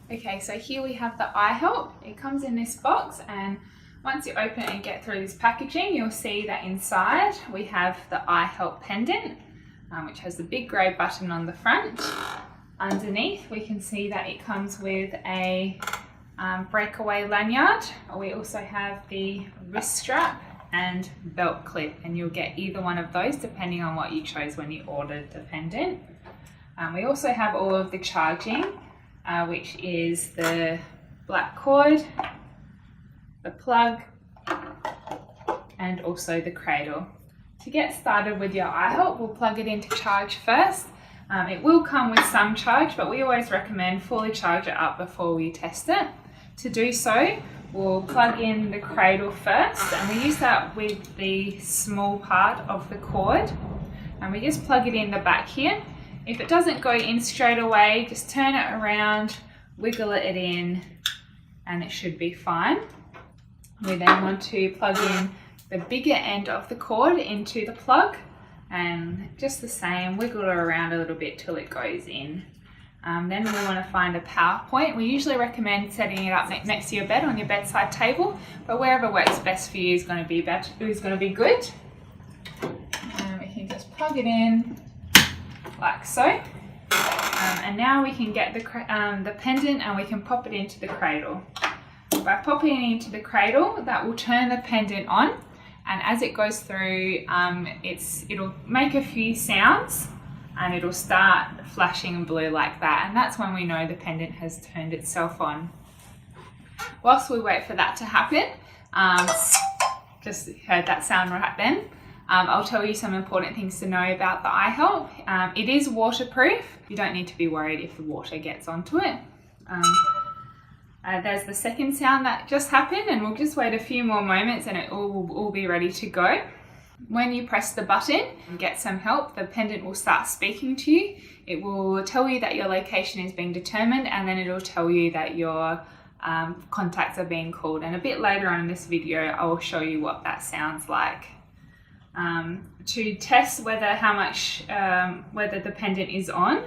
Okay, so here we have the iHelp. It comes in this box, and once you open it and get through this packaging, you'll see that inside we have the iHelp pendant, which has the big grey button on the front. Underneath we can see that it comes with a breakaway lanyard. We also have the wrist strap and belt clip, and you'll get either one of those depending on what you chose when you ordered the pendant. We also have all of the charging, which is the black cord, the plug, and also the cradle. To get started with your iHelp, we'll plug it into charge first. It will come with some charge, but we always recommend fully charge it up before we test it. To do so, we'll plug in the cradle first, and we use that with the small part of the cord, and we just plug it in the back here. If it doesn't go in straight away, just turn it around, wiggle it in, and it should be fine. We then want to plug in the bigger end of the cord into the plug, and just the same, wiggle it around a little bit till it goes in. Then we want to find a power point. We usually recommend setting it up next to your bed on your bedside table, but wherever works best for you is going to be good. And we can just plug it in like so, and now we can get the pendant and we can pop it into the cradle. By popping it into the cradle, that will turn the pendant on, and as it goes through, it'll make a few sounds and it'll start flashing blue like that, and that's when we know the pendant has turned itself on. Whilst we wait for that to happen, just heard that sound right then, I'll tell you some important things to know about the iHelp. It is waterproof. You don't need to be worried if the water gets onto it. There's the second sound that just happened, and we'll just wait a few more moments and it will all be ready to go. When you press the button and get some help, the pendant will start speaking to you. It will tell you that your location is being determined, and then it'll tell you that your contacts are being called. And a bit later on in this video, I will show you what that sounds like. To test whether the pendant is on,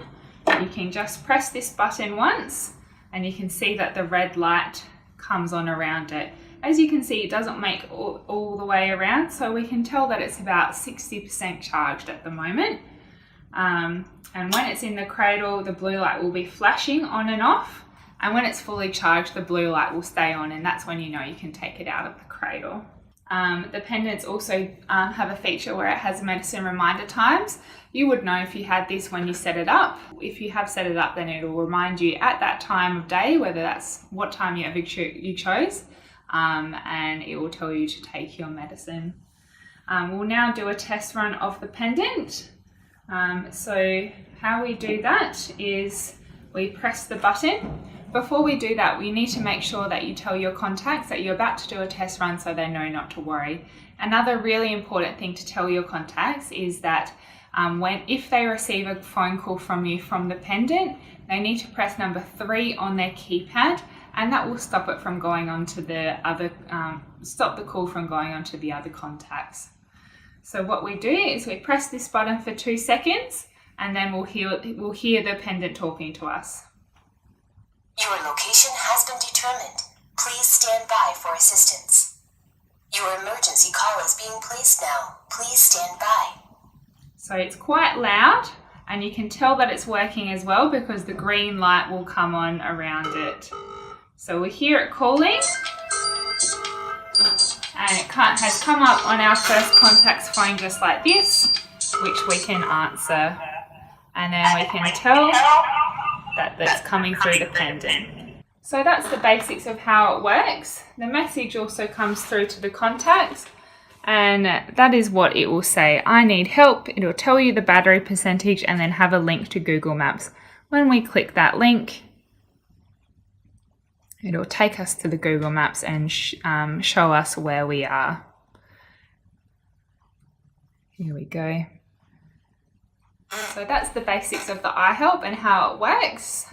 you can just press this button once, and you can see that the red light comes on around it. As you can see, it doesn't make all the way around, so we can tell that it's about 60% charged at the moment. And when it's in the cradle, the blue light will be flashing on and off, and when it's fully charged, the blue light will stay on, and that's when you know you can take it out of the cradle. The pendants also have a feature where it has medicine reminder times. You would know if you had this when you set it up. If you have set it up, then it will remind you at that time of day, whether that's what time you chose, and it will tell you to take your medicine. We'll now do a test run of the pendant. So how we do that is we press the button. Before we do that, we need to make sure that you tell your contacts that you're about to do a test run so they know not to worry. Another really important thing to tell your contacts is that if they receive a phone call from you from the pendant, they need to press number 3 on their keypad, and that will stop it from going on to the other, stop the call from going on to the other contacts. So what we do is we press this button for 2 seconds, and then we'll hear the pendant talking to us. Your location has been determined. Please stand by for assistance. Your emergency call is being placed now. Please stand by. So it's quite loud, and you can tell that it's working as well because the green light will come on around it. So we hear it calling, and it has come up on our first contact's phone just like this, which we can answer. And then we can tell that it's coming through the pendant. So that's the basics of how it works. The message also comes through to the contacts, and that is what it will say. I need help. It'll tell you the battery percentage and then have a link to Google Maps. When we click that link, it'll take us to the Google Maps and show us where we are. Here we go. So that's the basics of the iHelp and how it works.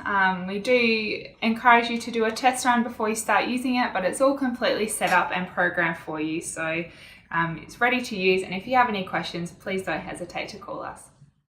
We do encourage you to do a test run before you start using it, but it's all completely set up and programmed for you. So it's ready to use, and if you have any questions, please don't hesitate to call us.